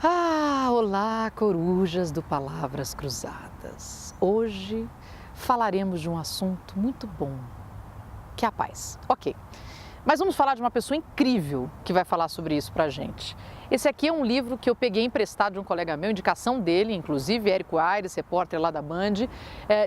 Olá, corujas do Palavras Cruzadas. Hoje falaremos de um assunto muito bom, que é a paz. Ok, mas vamos falar de uma pessoa incrível que vai falar sobre isso pra gente. Esse aqui é um livro que eu peguei emprestado de um colega meu, indicação dele, inclusive, Érico Aires, repórter lá da Band,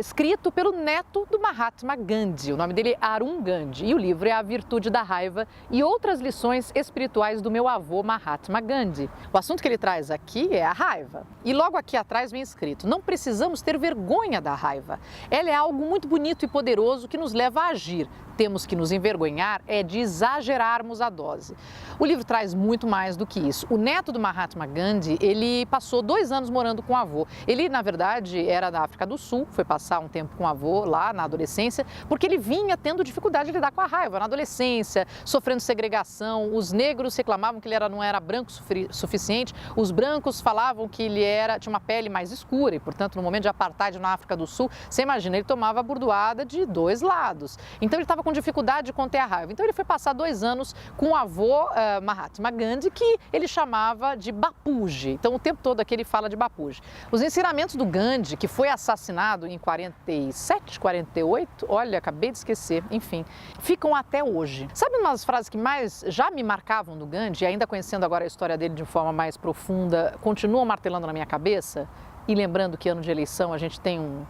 escrito pelo neto do Mahatma Gandhi. O nome dele é Arun Gandhi e o livro é A Virtude da Raiva e outras lições espirituais do meu avô Mahatma Gandhi. O assunto que ele traz aqui é a raiva. E logo aqui atrás vem escrito: não precisamos ter vergonha da raiva. Ela é algo muito bonito e poderoso que nos leva a agir. Temos que nos envergonhar de exagerarmos a dose. O livro traz muito mais do que isso. O neto do Mahatma Gandhi, ele passou 2 anos morando com o avô. Ele, na verdade, era da África do Sul, foi passar um tempo com o avô lá na adolescência, porque ele vinha tendo dificuldade de lidar com a raiva na adolescência, sofrendo segregação. Os negros reclamavam que ele não era branco suficiente, os brancos falavam que ele tinha uma pele mais escura e, portanto, no momento de apartheid na África do Sul, você imagina, ele tomava a burdoada de 2 lados. Então, ele estava com dificuldade de conter a raiva. Então, ele foi passar 2 anos com o avô Mahatma Gandhi, que ele chamava de Bapuji. Então, o tempo todo aqui ele fala de Bapuji. Os ensinamentos do Gandhi, que foi assassinado em 47, 48, olha, acabei de esquecer, enfim, ficam até hoje. Sabe umas frases que mais já me marcavam do Gandhi, e ainda conhecendo agora a história dele de forma mais profunda, continuam martelando na minha cabeça? E lembrando que ano de eleição a gente tem um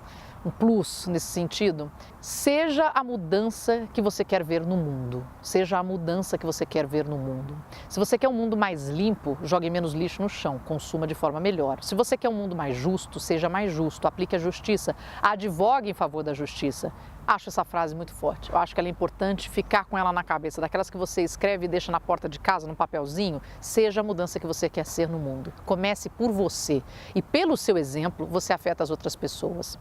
plus nesse sentido? Seja a mudança que você quer ver no mundo. Seja a mudança que você quer ver no mundo. Se você quer um mundo mais limpo, jogue menos lixo no chão, consuma de forma melhor. Se você quer um mundo mais justo, seja mais justo, aplique a justiça, advogue em favor da justiça. Acho essa frase muito forte. Eu acho que ela é importante ficar com ela na cabeça, daquelas que você escreve e deixa na porta de casa, num papelzinho. Seja a mudança que você quer ser no mundo. Comece por você e pelo seu exemplo, você afeta as outras pessoas.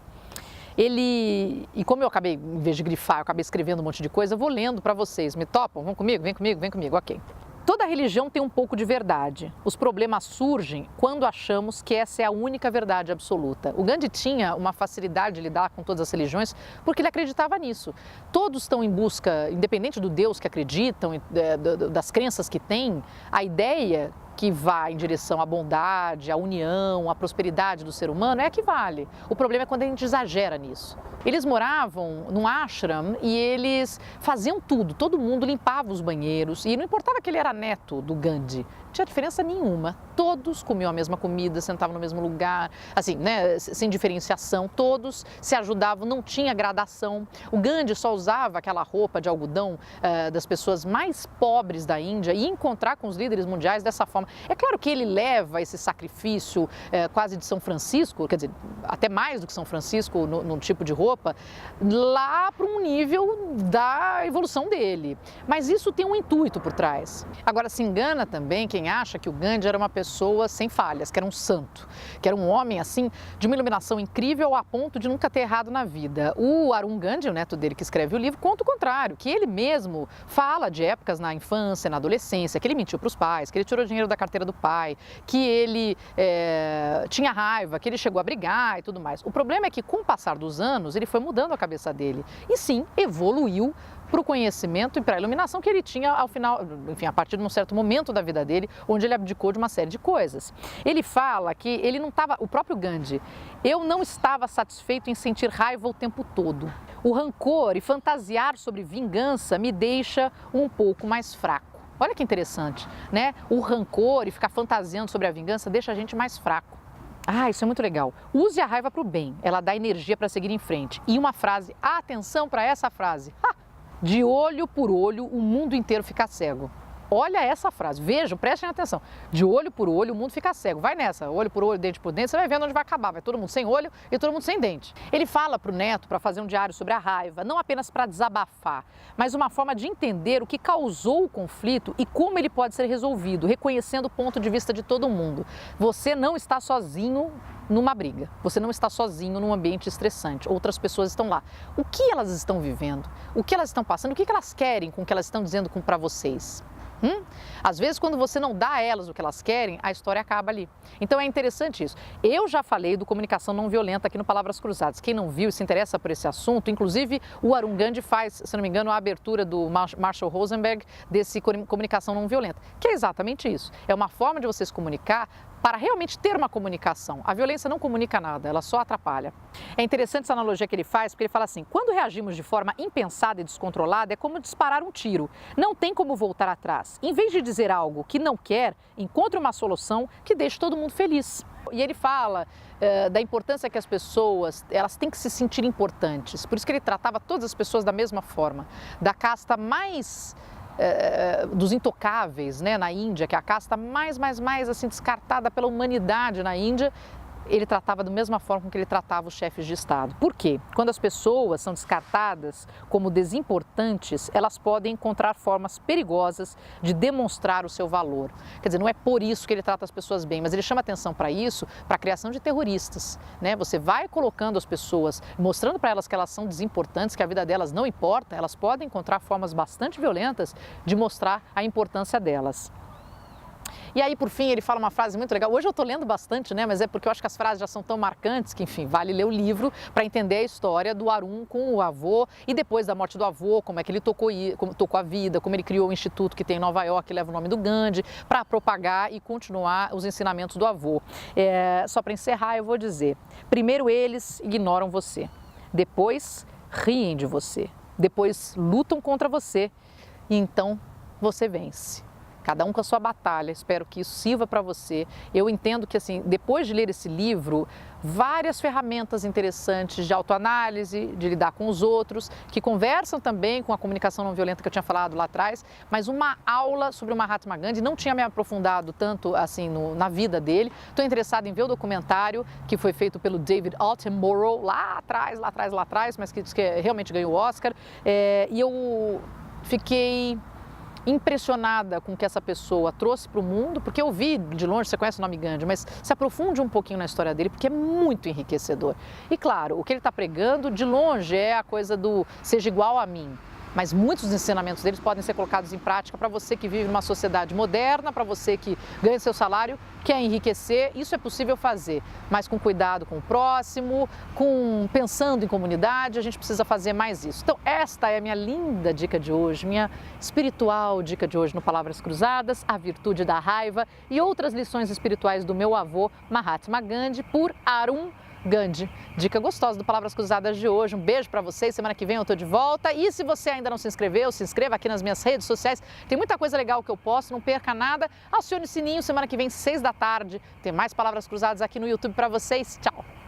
E como eu acabei, em vez de grifar, eu acabei escrevendo um monte de coisa, eu vou lendo para vocês. Me topam? Vão comigo? Vem comigo, vem comigo, ok. Toda religião tem um pouco de verdade. Os problemas surgem quando achamos que essa é a única verdade absoluta. O Gandhi tinha uma facilidade de lidar com todas as religiões porque ele acreditava nisso. Todos estão em busca, independente do Deus que acreditam, das crenças que têm, a ideia que vai em direção à bondade, à união, à prosperidade do ser humano é a que vale. O problema é quando a gente exagera nisso. Eles moravam num ashram e eles faziam tudo, todo mundo limpava os banheiros e não importava que ele era neto do Gandhi, não tinha diferença nenhuma. Todos comiam a mesma comida, sentavam no mesmo lugar, assim, né, sem diferenciação, todos se ajudavam, não tinha gradação. O Gandhi só usava aquela roupa de algodão das pessoas mais pobres da Índia e ia encontrar com os líderes mundiais dessa forma. É claro que ele leva esse sacrifício quase de São Francisco, quer dizer, até mais do que São Francisco no tipo de roupa, lá para um nível da evolução dele. Mas isso tem um intuito por trás. Agora, se engana também quem acha que o Gandhi era uma pessoa sem falhas, que era um santo, que era um homem, assim, de uma iluminação incrível a ponto de nunca ter errado na vida. O Arun Gandhi, o neto dele que escreve o livro, conta o contrário, que ele mesmo fala de épocas na infância, na adolescência, que ele mentiu para os pais, que ele tirou dinheiro da carteira do pai, que ele tinha raiva, que ele chegou a brigar e tudo mais. O problema é que, com o passar dos anos, ele foi mudando a cabeça dele e sim, evoluiu para o conhecimento e para a iluminação que ele tinha ao final, enfim, a partir de um certo momento da vida dele, onde ele abdicou de uma série de coisas. Ele fala que ele não estava, o próprio Gandhi, eu não estava satisfeito em sentir raiva o tempo todo. O rancor e fantasiar sobre vingança me deixa um pouco mais fraco. Olha que interessante, né? O rancor e ficar fantasiando sobre a vingança deixa a gente mais fraco. Isso é muito legal. Use a raiva para o bem, ela dá energia para seguir em frente. E uma frase, atenção para essa frase. De olho por olho, o mundo inteiro fica cego. Olha essa frase, vejam, prestem atenção. De olho por olho, o mundo fica cego. Vai nessa, olho por olho, dente por dente, você vai vendo onde vai acabar. Vai todo mundo sem olho e todo mundo sem dente. Ele fala para o neto para fazer um diário sobre a raiva, não apenas para desabafar, mas uma forma de entender o que causou o conflito e como ele pode ser resolvido, reconhecendo o ponto de vista de todo mundo. Você não está sozinho numa briga, você não está sozinho num ambiente estressante, outras pessoas estão lá. O que elas estão vivendo? O que elas estão passando? O que elas querem com o que elas estão dizendo para vocês? Às vezes, quando você não dá a elas o que elas querem, a história acaba ali. Então é interessante isso. Eu já falei do comunicação não violenta aqui no Palavras Cruzadas. Quem não viu e se interessa por esse assunto, inclusive o Arun Gandhi faz, se não me engano, a abertura do Marshall Rosenberg desse comunicação não violenta, que é exatamente isso. É uma forma de você se comunicar para realmente ter uma comunicação. A violência não comunica nada, ela só atrapalha. É interessante essa analogia que ele faz, porque ele fala assim: quando reagimos de forma impensada e descontrolada, é como disparar um tiro. Não tem como voltar atrás. Em vez de dizer algo que não quer, encontre uma solução que deixe todo mundo feliz. E ele fala da importância que as pessoas, elas têm que se sentir importantes. Por isso que ele tratava todas as pessoas da mesma forma. Da casta mais dos intocáveis, né, na Índia, que é a casta mais assim descartada pela humanidade na Índia, ele tratava da mesma forma com que ele tratava os chefes de Estado. Por quê? Quando as pessoas são descartadas como desimportantes, elas podem encontrar formas perigosas de demonstrar o seu valor. Quer dizer, não é por isso que ele trata as pessoas bem, mas ele chama atenção para isso, para a criação de terroristas, né? Você vai colocando as pessoas, mostrando para elas que elas são desimportantes, que a vida delas não importa, elas podem encontrar formas bastante violentas de mostrar a importância delas. E aí, por fim, ele fala uma frase muito legal. Hoje eu estou lendo bastante, né? Mas é porque eu acho que as frases já são tão marcantes que, enfim, vale ler o livro para entender a história do Arun com o avô e depois da morte do avô, como é que ele tocou a vida, como ele criou o instituto que tem em Nova York, que leva o nome do Gandhi, para propagar e continuar os ensinamentos do avô. Só para encerrar, eu vou dizer: primeiro eles ignoram você, depois riem de você, depois lutam contra você e então você vence. Cada um com a sua batalha, espero que isso sirva para você. Eu entendo que, assim, depois de ler esse livro, várias ferramentas interessantes de autoanálise, de lidar com os outros, que conversam também com a comunicação não violenta que eu tinha falado lá atrás, mas uma aula sobre o Mahatma Gandhi, não tinha me aprofundado tanto assim na vida dele. Estou interessada em ver o documentário que foi feito pelo David Attenborough lá atrás, mas que diz que realmente ganhou o Oscar, e eu fiquei impressionada com o que essa pessoa trouxe para o mundo, porque eu vi de longe, você conhece o nome Gandhi, mas se aprofunde um pouquinho na história dele, porque é muito enriquecedor. E claro, o que ele está pregando de longe é a coisa do seja igual a mim. Mas muitos dos ensinamentos deles podem ser colocados em prática para você que vive numa sociedade moderna, para você que ganha seu salário, quer enriquecer, isso é possível fazer, mas com cuidado com o próximo, pensando em comunidade, a gente precisa fazer mais isso. Então esta é a minha linda dica de hoje, minha espiritual dica de hoje no Palavras Cruzadas, a virtude da raiva e outras lições espirituais do meu avô Mahatma Gandhi por Arun Gandhi. Dica gostosa do Palavras Cruzadas de hoje. Um beijo para vocês. Semana que vem eu tô de volta. E se você ainda não se inscreveu, se inscreva aqui nas minhas redes sociais. Tem muita coisa legal que eu posto, não perca nada. Acione o sininho. Semana que vem, 6 da tarde, tem mais Palavras Cruzadas aqui no YouTube para vocês. Tchau!